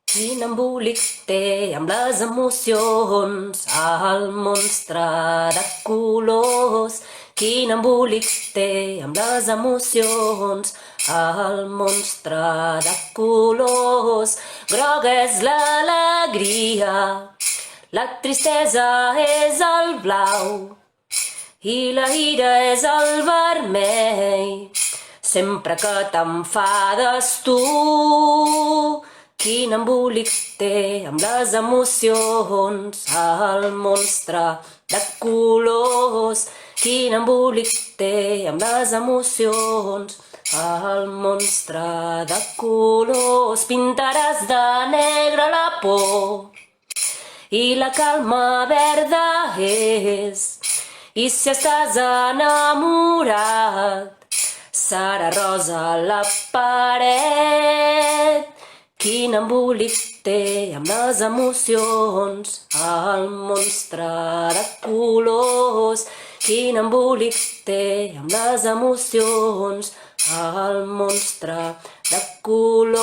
Quin embolic té amb les emocions el monstre de colors. Quin embolic té amb les emocions el monstre de colors. Groga és l'alegria, la tristesa és el blau i la ira és el vermell. Sempre que t'enfades tu, quin embolic té amb les emocions el monstre de colors. Quin embolic té amb les emocions el monstre de colors. Pintaràs de negre la por i la calma verda és. I si estàs enamorat, serà rosa la paret. Quin embolic té amb les emocions el monstre de colors. Quin embolic té amb les emocions el monstre de colors.